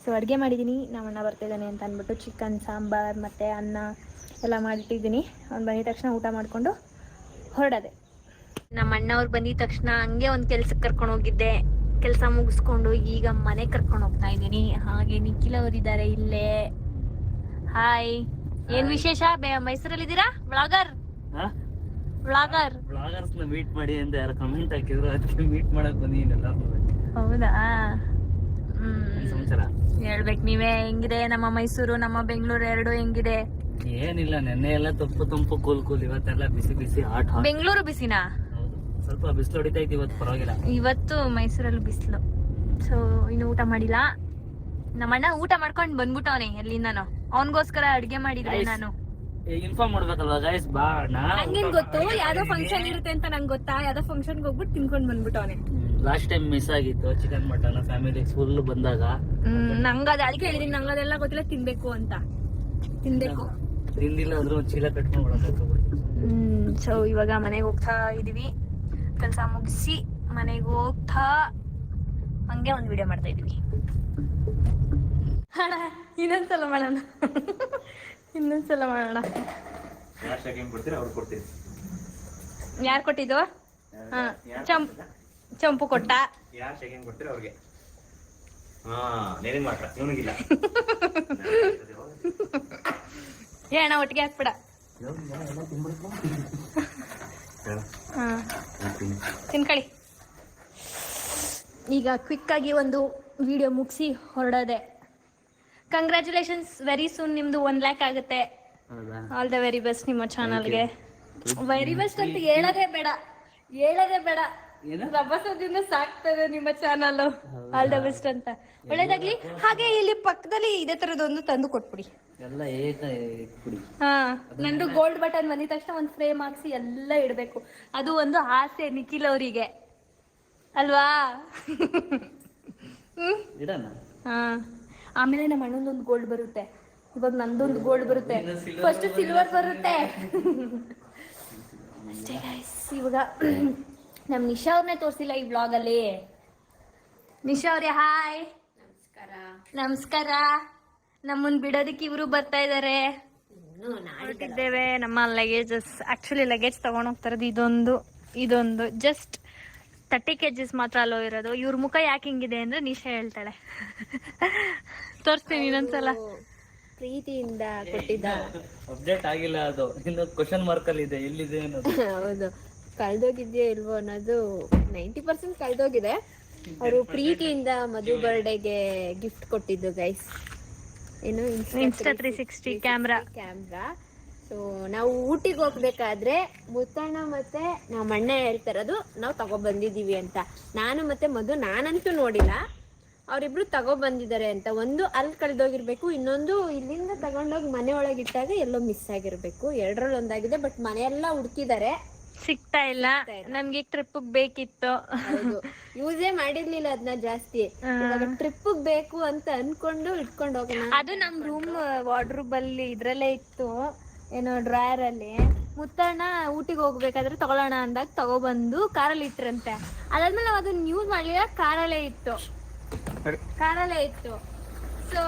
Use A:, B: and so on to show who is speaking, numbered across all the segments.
A: So ಅಡುಗೆ ಮಾಡಿದ್ದೀನಿ. ನಮ್ಮಣ್ಣ ಬರ್ತಿದ್ದಾನೆ ಅಂತ ಅಂದ್ಬಿಟ್ಟು ಚಿಕನ್ ಸಾಂಬಾರು ಮತ್ತು ಅನ್ನ ಎಲ್ಲ ಮಾಡಿಟ್ಟಿದ್ದೀನಿ. ಅವ್ನು ಬಂದಿದ ತಕ್ಷಣ ಊಟ ಮಾಡಿಕೊಂಡು ಹೊರಡದೆ. ನಮ್ಮ ಅಣ್ಣವ್ರು ಬಂದಿದ ತಕ್ಷಣ ಹಂಗೆ ಒಂದು ಕೆಲ್ಸಕ್ಕೆ ಕರ್ಕೊಂಡು ಹೋಗಿದ್ದೆ. ಕೆಲಸ ಮುಗಿಸ್ಕೊಂಡು ಈಗ ಮನೆ ಕರ್ಕೊಂಡು ಹೋಗ್ತಾ ಇದ್ದೀನಿ. ಹಾಗೆ ನಿಖಿಲ್ ಅವರಿದ್ದಾರೆ ಇಲ್ಲೇ. ಹಾಯ್, ಏನ್ ವಿಶೇಷ? ಮೈಸೂರಲ್ಲಿದ್ದೀರಾ? ವ್ಲಾಗರ್
B: ವ್ಲಾಗರ್ಸ್ ನ ಮೀಟ್ ಮಾಡಿ ಅಂತ ಯಾರು ಕಮೆಂಟ್ ಹಾಕಿದ್ರು, ಅದಕ್ಕೆ ಮೀಟ್ ಮಾಡಕ್ ಬಂದಿದ್ದೀನಲ್ಲ.
A: ಹೌದಾ?
B: ಸಮಾಚಾರ
A: ಹೇಳ್ಬೇಕು ನೀವೇ. ಹೆಂಗಿದೆ ನಮ್ಮ ಮೈಸೂರು, ನಮ್ಮ ಬೆಂಗಳೂರು ಎರಡು ಹೆಂಗಿದೆ?
B: ಏನಿಲ್ಲ, ನೆನ್ನೆ ಎಲ್ಲ ತಂಪು ಕೂಲ್. ಇವತ್ತೆಲ್ಲ ಬಿಸಿ ಹಾಟ್.
A: ಬೆಂಗಳೂರು ಬಿಸಿನಾ?
B: ಹೌದು, ಸ್ವಲ್ಪ ಬಿಸಿಲು ಹೊಡಿತಾ ಇತ್ತು. ಇವತ್ತು ಪರವಾಗಿಲ್ಲ.
A: ಇವತ್ತು ಮೈಸೂರಲ್ಲಿ ಬಿಸಿಲು. ಸೊ ಇನ್ನು ಊಟ ಮಾಡಿಲ್ಲ. ನಮ್ಮಣ್ಣ ಊಟ ಮಾಡ್ಕೊಂಡು ಬಂದ್ಬಿಟ್ಟವನೆ ಎಲ್ಲಿಂದನೋ. ಅವನಿಗೋಸ್ಕರ ಅಡ್ಗೆ ಮಾಡಿದ್ರೆ ನಾನು
B: ಇನ್ಫಾರ್ಮ್ ಮಾಡ್ಬೇಕಲ್ವಾ ಗೈಸ್?
A: ನಂಗೇನ್ ಗೊತ್ತು, ಯಾವ್ದೋ ಫಂಕ್ಷನ್ ಇರುತ್ತೆ ಅಂತ ನಂಗೆ ಗೊತ್ತಾ? ಯಾವ್ದೋ ಫಂಕ್ಷನ್ಗೆ ಹೋಗ್ಬಿಟ್ಟು ತಿನ್ಕೊಂಡ್ ಬಂದ್ಬಿಟ್ಟವನೆ.
B: ಲಾಸ್ಟ್ ಟೈಮ್ ಮಿಸ್ ಆಗಿತ್ತು ಚಿಕನ್ ಮಟನ್ ಫ್ಯಾಮಿಲಿ ಫುಲ್ ಬಂದಾಗ.
A: ನಂಗದ ಅದಕ್ಕೆ ಹೇಳಿದೀನಿ, ನಂಗದೆಲ್ಲ ಗೊತ್ತಿಲ್ಲ, ತಿನ್ಬೇಕು ಅಂತ. ತಿನ್ಬೇಕು.
B: ತಿಂದಿಲ್ಲ ಅಂದ್ರೂ ಚೀಲ ಕಟ್ಕೊಂಡು ಒಳಗೆ.
A: ಸೊ ಇವಾಗ ಮನೆಗೆ ಹೋಗ್ತಾ ಇದೀವಿ. ಕೆಲಸ ಮುಗಿಸಿ ಮನೆಗೆ ಹೋಗ್ತಾ ಹಂಗೆ ಒಂದು ವಿಡಿಯೋ ಮಾಡ್ತಾ ಇದೀವಿ. ಇನ್ನೊಂದ್ಸಲ ಮಾಡೋಣ. ಯಾರು ಕೊಟ್ಟಿದ್ದು? ಚಂಪು ಕೊಟ್ಟ. ಏನ ಒಟ್ಟಿಗೆ ಹಾಕ್ಬಿಡ. ತಿನ್ಕಳಿ. ಈಗ ಕ್ವಿಕ್ ಆಗಿ ಒಂದು ವಿಡಿಯೋ ಮುಗಿಸಿ ಹೊರಡೋದೆ. ಕಂಗ್ರ್ಯಾಚುಲೇಷನ್ಸ್, ವೆರಿ ಸೂನ್ ನಿಮ್ದು 1 lakh ಆಗುತ್ತೆ. ಆಲ್ ದ ವೆರಿ ಬೆಸ್ಟ್ ನಿಮ್ಮ ಚಾನಲ್ಗೆ. ವೆರಿ ಬೆಸ್ಟ್ ಅಂತ ಹೇಳೋದೇ ಬೇಡ. ರಭಸದಿಂದ ಸಾಕ್ತದೆ ನಿಮ್ಮ ಚಾನಲ್. ಆಲ್ ದ ಬೆಸ್ಟ್ ಅಂತ, ಒಳ್ಳೇದಾಗ್ಲಿ. ಹಾಗೆ ಇಲ್ಲಿ ಪಕ್ಕದಲ್ಲಿ ಇದೇ ತರದೊಂದು ತಂದು ಕೊಟ್ಬಿಡಿ. ಹಾ, ನಂದು ಗೋಲ್ಡ್ ಬಟನ್ ಬಂದಿದ ತಕ್ಷಣ ಒಂದು ಫ್ರೇಮ್ ಹಾಕ್ಸಿ ಎಲ್ಲ ಇಡ್ಬೇಕು. ಅದು ಒಂದು ಆಸೆ ನಿಖಿಲ್ ಅವರಿಗೆ ಅಲ್ವಾ? ಹಾ, ಆಮೇಲೆ ನಮ್ಮ ಅಣ್ಣಂದೊಂದು ಗೋಲ್ಡ್ ಬರುತ್ತೆ. ಇವಾಗ ನಂದೊಂದು ಗೋಲ್ಡ್ ಬರುತ್ತೆ. ಫಸ್ಟ್ ಸಿಲ್ವರ್ ಬರುತ್ತೆ ಅಷ್ಟೇ ಗೈಸ್. ಇವಾಗ ನಮ್ಮ ನಿಶಾ ಅವ್ರನ್ನೇ ತೋರಿಸಿಲ್ಲ ಈ ವ್ಲಾಗ್ ಅಲ್ಲಿ. ನಿಶಾ ಅವ್ರೆ ಹಾಯ್. ನಮಸ್ಕಾರ. ನಮ್ಮನ್ನ ಬಿಡೋದಕ್ಕೆ ಇವರು ಬರ್ತಾ ಇದಾರೆ. ಹೊರಟಿದ್ದೇವೆ. ನಮ್ಮ ಲಗೇಜಸ್, ಆಕ್ಚುಲಿ ಲಗೇಜ್ ತಗೊಂಡ್ ಹೋಗ್ತಾರದು ಇದೊಂದು ಜಸ್ಟ್ 30 kgs ಮಾತ್ರ ಅಲ್ಲೋ ಇರೋದು. ಇವ್ರ ಮುಖ ಯಾಕೆ ಹಿಂಗಿದೆ ಅಂದ್ರೆ ನಿಶಾ ಹೇಳ್ತಾಳೆ. ತೋರಿಸ್ತೀನಿ ಇನ್ನೊಂದ್ಸಲ. ಪ್ರೀತಿಯಿಂದ ಕೊಟ್ಟಿದ್ದ
B: ಅಪ್ಡೇಟ್ ಆಗಿಲ್ಲ, ಅದು ಇನ್ನು ಕ್ವಶನ್ ಮಾರ್ಕ್ ಅಲ್ಲಿ ಇದೆ, ಎಲ್ಲಿದೆ ಅನ್ನೋದು.
C: ಹೌದು, ಕಳ್ದೋಗಿದ್ಯಾ ಇಲ್ವೋ ಅನ್ನೋದು 90% ಕಳ್ದೋಗಿದೆ. ಅವರು ಪ್ರೀತಿಯಿಂದ ಮಧು ಬರ್ಡೇಗೆ ಗಿಫ್ಟ್ ಕೊಟ್ಟಿದ್ದು ಗೈಸ್. ಏನು
A: ಇನ್ಸ್ಟಾ 360 ಕ್ಯಾಮ್ರಾ.
C: ಸೊ ನಾವು ಊಟಿಗೆ ಹೋಗ್ಬೇಕಾದ್ರೆ ಮುತ್ತಣ್ಣ ಮತ್ತೆ ನಮ್ಮ ಅಣ್ಣ ಹೇಳ್ತಾರದು ನಾವು ತಗೊಬಂದಿದೀವಿ ಅಂತ. ನಾನು ಮತ್ತೆ ಮಧು, ನಾನಂತೂ ನೋಡಿಲ್ಲ, ಅವರಿಬ್ರು ತಗೊಬಂದಿದ್ದಾರೆ ಅಂತ. ಒಂದು ಅಲ್ಲಿ ಕಳ್ದೋಗಿರ್ಬೇಕು, ಇನ್ನೊಂದು ಇಲ್ಲಿಂದ ತಗೊಂಡೋಗಿ ಮನೆ ಒಳಗೆ ಇಟ್ಟಾಗ ಎಲ್ಲೋ ಮಿಸ್ ಆಗಿರ್ಬೇಕು. ಎರಡರಲ್ಲಿ ಒಂದಾಗಿದೆ. ಬಟ್ ಮನೆಯೆಲ್ಲ ಹುಡುಕಿದ್ದಾರೆ,
A: ಸಿಗ್ತಾ ಇಲ್ಲ. ನಮ್ಗೆ ಟ್ರಿಪ್ ಬೇಕಿತ್ತು.
C: ಯೂಸೇ ಮಾಡಿರ್ಲಿಲ್ಲ ಅದನ್ನ ಜಾಸ್ತಿ. ಟ್ರಿಪ್ ಬೇಕು ಅಂತ ಅನ್ಕೊಂಡು ಇಟ್ಕೊಂಡು ಹೋಗೋಣ.
A: ಅದು ನಮ್ ರೂಮ್ ವಾರ್ಡ್ರೂಬ್ ಅಲ್ಲಿ ಇದ್ರಲ್ಲೇ ಇತ್ತು, ಏನೋ ಡ್ರಾಯರ್ ಅಲ್ಲಿ. ಮುತ್ತಣ್ಣ ಊಟಿಗೆ ಹೋಗ್ಬೇಕಾದ್ರೆ ತಗೊಳ್ಳೋಣ ಅಂದಾಗ ತಗೊಬಂದು ಕಾರಲ್ಲಿ ಇಟ್ರಂತೆ. ಅದಾದ್ಮೇಲೆ ನಾವು ಅದನ್ನ ಯೂಸ್ ಮಾಡ್ಲಿಲ್ಲ, ಕಾರಲ್ಲೇ ಇತ್ತು. ಸೊ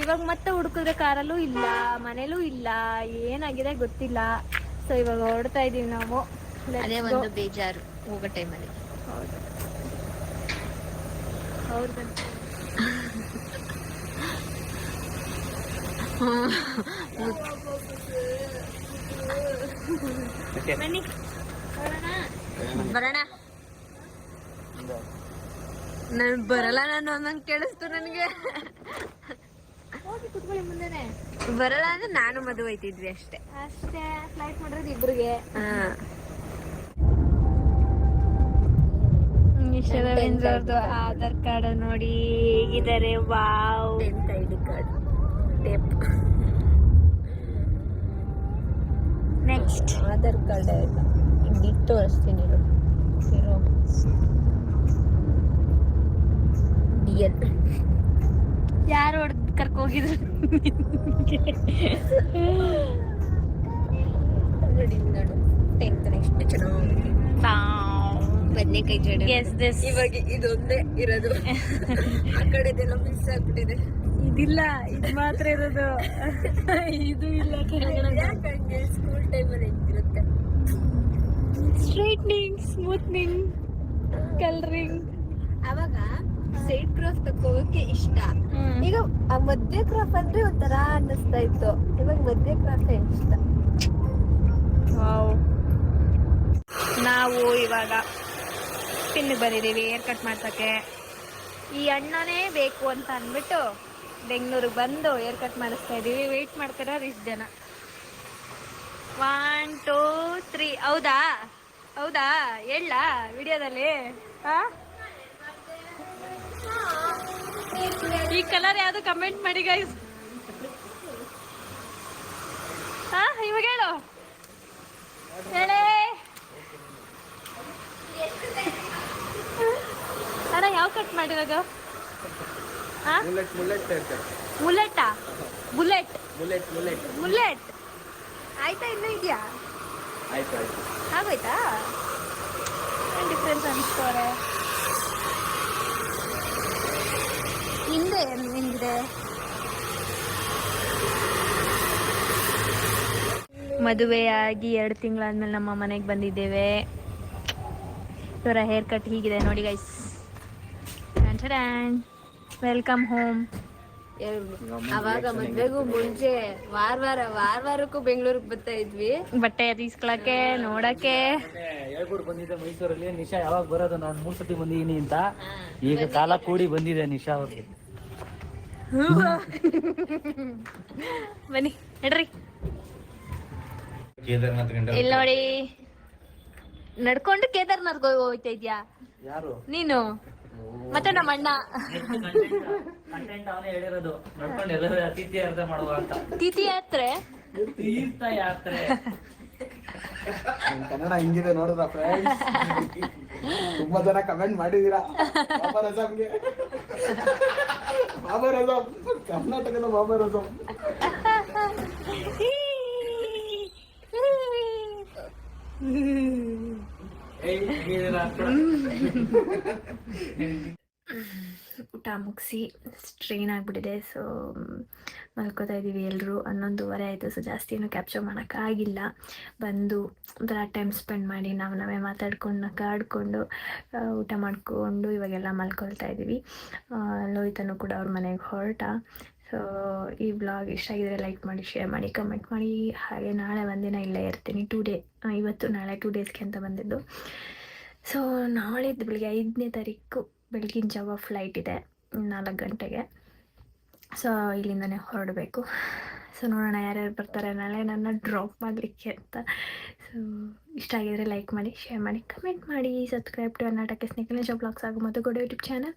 A: ಇವಾಗ ಮತ್ತೆ ಹುಡುಕಿದ್ರೆ ಕಾರಲ್ಲೂ ಇಲ್ಲ, ಮನೇಲೂ ಇಲ್ಲ, ಏನಾಗಿದೆ ಗೊತ್ತಿಲ್ಲ. ಸೊ ಇವಾಗ ಹೊರಡ್ತಾ ಇದೀವಿ ನಾವು.
C: ಅದೇ ಒಂದು ಬೇಜಾರು ಹೋಗೋ ಟೈಮಲ್ಲಿ.
A: ಹೌದು. ಬನ್ನಿ ಬರೋಣ. ನಾನು ಬರಲ್ಲ, ನಾನು ಅನ್ನಂಗೆ ಕೇಳಿಸ್ತು ನನಗೆ.
C: ಹೋಗಿ ಕುತ್ಕೊಳ್ಳಿ ಮುಂದೆನೆ.
A: ಬರಲ್ಲ ಅಂದ್ರೆ ನಾನು ಮದುವೆ ಹೋಯ್ತಿದ್ವಿ ಅಷ್ಟೇ.
C: ಫ್ಲೈಟ್ ಮಾಡಿರೋದು ಇಬ್ರಿಗೆ.
A: ನಿಶಾರವಿಂದ್ರವ್ರದ್ದು ಆಧಾರ್ ಕಾರ್ಡ್ ನೋಡಿ ಹೇಗಿದ್ದಾರೆ. Wow,
C: 10th ID card tape.
A: Next
C: Aadhaar card ಆಯ್ತಾ, ಇಟ್ಟು ತೋರಿಸ್ತೀನಿ. DL
A: ಯಾರು ಹೊಡೆದ್ ಕರ್ಕೋಗಿದ್ರು?
C: ನೋಡು 10th ಎಷ್ಟು ಚೆನ್ನಾಗಿ ಬದನೆಕಾಯಿ ಜಡೆ
A: ಗೆಸ್ ದಿಸ್.
C: ಇವಾಗ ಇದೊಂದೇ ಇರೋದು. ಆ ಕಡೆದೆಲ್ಲ ಮಿಸ್ ಆಗ್ಬಿಟ್ಟಿದೆ.
A: ಇದಿಲ್ಲ, ಇದು ಮಾತ್ರ ಇರೋದು. ಇದು ಇಲ್ಲ ಕೆಳಗಡೆ.
C: ಯಾಕಂಗೆ ಸ್ಕೂಲ್ ಟೈಮಲ್ಲಿ ಹೆಂಗಿರುತ್ತೆ,
A: ಸ್ಟ್ರೈಟ್ನಿಂಗ್, ಸ್ಮೂತ್ನಿಂಗ್, ಕಲರಿಂಗ್.
C: ಅವಾಗ ಸೈಡ್ ಕ್ರಾಫ್ ತಕೋಕೆ ಇಷ್ಟ. ಈಗ ಆ ಮಧ್ಯ ಕ್ರಾಫ್ ಅಂದ್ರೆ ಒಂಥರ ಅನ್ನಿಸ್ತಾ ಇತ್ತು. ಇವಾಗ ಮಧ್ಯ ಕ್ರಾಫ್ ಇಷ್ಟ.
A: ನಾವು ಇವಾಗ ಪಿನ್ನಿಗೆ ಬಂದಿದ್ದೀವಿ ಹೇರ್ ಕಟ್ ಮಾಡ್ಸೋಕ್ಕೆ. ಈ ಅಣ್ಣನೇ ಬೇಕು ಅಂತ ಅಂದ್ಬಿಟ್ಟು ಬೆಂಗಳೂರಿಗೆ ಬಂದು ಹೇರ್ ಕಟ್ ಮಾಡಿಸ್ತಾ ಇದ್ದೀವಿ. ವೆಯ್ಟ್ ಮಾಡ್ತಿರೋರು ಇಷ್ಟು ಜನ. 1 2 3. ಹೌದಾ ಹೌದಾ ಹೇಳ ವಿಡಿಯೋದಲ್ಲಿ. ಈ ಕಲರ್ ಯಾವುದು ಕಮೆಂಟ್ ಮಾಡಿ ಗೈಸ್. ಇವಾಗ ಹೇಳು ಹೇಳೇ ಅಣ್ಣ. ಯಾವ ಕಟ್ ಮಾಡಿರೋದು? ಮುಲೆಟಾ? ಬುಲೆಟ್ ಮುಲೆಟ್ ಆಯ್ತಾ? ಇನ್ನೂ ಇದೆಯಾ? ಆಗೋಯ್ತಾ? ಏನು ಡಿಫ್ರೆನ್ಸ್ ಅನಿಸ್ತವ್ರೆ? ಹಿಂದೆ ಹೆಂಗಿದೆ? ಮದುವೆಯಾಗಿ 2 ತಿಂಗಳಾದ್ಮೇಲೆ ನಮ್ಮ ಮನೆಗೆ ಬಂದಿದ್ದೇವೆ. ಇವರ ಹೇರ್ ಕಟ್ ಹೀಗಿದೆ ನೋಡಿ ಗೈಸ್. Welcome home.
C: ಅವಾಗ ಮದ್ವೆಗೂ ಮುಂಚೆ ವಾರಕ್ಕೂ ಬೆಂಗಳೂರಿಗೆ ಬರ್ತಾ ಇದ್ವಿ
A: ಬಟ್ಟೆ ತೀಸ್ಕೊಳಕ್ಕೆ, ನೋಡಕ್ಕೆ.
B: ಹೇಳ್ಬಿಟ್ಟು ಬಂದಿದ್ದೆ ಮೈಸೂರಲ್ಲಿ, ನಿಶಾ ಯಾವಾಗ ಬರೋದು, ನಾನು 3 ಸತಿ ಬಂದಿದ್ದೀನಿ ಅಂತ. ಈಗ ಕಾಲ ಕೂಡಿ ಬಂದಿದೆ ನಿಶಾ ಅವ್ರಿಗೆ.
A: ಬನ್ನಿ ನಡ್ರಿ. ಇಲ್ಲಿ ನೋಡಿ, ನಡ್ಕೊಂಡು ಕೇದಾರ್ನಾಥ್ ಹೋಗ್ತಾ ಇದ್ಯಾ
B: ಯಾರು?
A: ನೀನು ಮತ್ತೆ ನಮ್ಮ ಅಣ್ಣ.
B: ಕಂಟೆಂಟ್ ಅವನೇ ಹೇಳಿರೋದು, ನಡ್ಕೊಂಡು ಎಲ್ಲರೂ ಅತಿಥಿ ಅರ್ಥ ಮಾಡುವ ಅಂತ.
A: ತಿಥಿ ಯಾತ್ರೆ,
B: ತೀರ್ಥ ಯಾತ್ರೆ.
D: ಕನ್ನಡ ಹಿಂಗಿದೆ ನೋಡಿದ್ರ ಫ್ರೆಂಡ್ಸ್, ತುಂಬಾ ಜನ ಕಮೆಂಟ್ ಮಾಡಿದೀರಾ. ಬಾಬಾ ರಜಾಮ್ಗೆ, ಬಾಬಾ ರಜಾಮ್, ಕರ್ನಾಟಕದ ಬಾಬಾ ರಜಾಮ್. ಊಟ ಮುಗಿಸಿ ಸ್ಟ್ರೈನ್ ಆಗಿಬಿಟ್ಟಿದೆ. ಸೊ ಮಲ್ಕೋತಾ ಇದ್ದೀವಿ ಎಲ್ಲರೂ. 11:30 ಆಯಿತು. ಸೊ ಜಾಸ್ತಿ ಏನೂ ಕ್ಯಾಪ್ಚರ್ ಮಾಡೋಕ್ಕಾಗಿಲ್ಲ. ಬಂದು ಒಂಥರ ಟೈಮ್ ಸ್ಪೆಂಡ್ ಮಾಡಿ ನಾವೇ ಮಾತಾಡ್ಕೊಂಡು ನಗಾಡ್ಕೊಂಡು ಊಟ ಮಾಡಿಕೊಂಡು ಇವಾಗೆಲ್ಲ ಮಲ್ಕೊಳ್ತಾ ಇದ್ದೀವಿ. ಲೋಹಿತನೂ ಕೂಡ ಅವ್ರ ಮನೆಗೆ ಹೊರಟ. ಸೊ ಈ ವ್ಲಾಗ್ ಇಷ್ಟ ಆಗಿದ್ರೆ ಲೈಕ್ ಮಾಡಿ, ಶೇರ್ ಮಾಡಿ, ಕಮೆಂಟ್ ಮಾಡಿ. ಹಾಗೆ ನಾಳೆ ಒಂದಿನ ಇಲ್ಲೇ ಇರ್ತೀನಿ. 2 ಡೇ, ಇವತ್ತು ನಾಳೆ 2 ಡೇಸ್ಗೆ ಅಂತ ಬಂದಿದ್ದು. ಸೊ ನಾಳಿದ್ದು ಬೆಳಿಗ್ಗೆ 5ನೇ ತಾರೀಕು ಬೆಳಗಿನ ಜಾವ ಫ್ಲೈಟ್ ಇದೆ 4 ಗಂಟೆಗೆ. ಸೊ ಇಲ್ಲಿಂದನೇ ಹೊರಡಬೇಕು. ಸೊ ನೋಡೋಣ ಯಾರ್ಯಾರು ಬರ್ತಾರೆ ನಾಳೆ ನನ್ನ ಡ್ರಾಪ್ ಮಾಡಲಿಕ್ಕೆ ಅಂತ. ಸೊ ಇಷ್ಟ ಆಗಿದ್ರೆ ಲೈಕ್ ಮಾಡಿ, ಶೇರ್ ಮಾಡಿ, ಕಮೆಂಟ್ ಮಾಡಿ. Subscribe to Karnataka snake vlogs ಹಾಗೂ ಮತ್ತು ಯೂಟ್ಯೂಬ್ ಚಾನಲ್.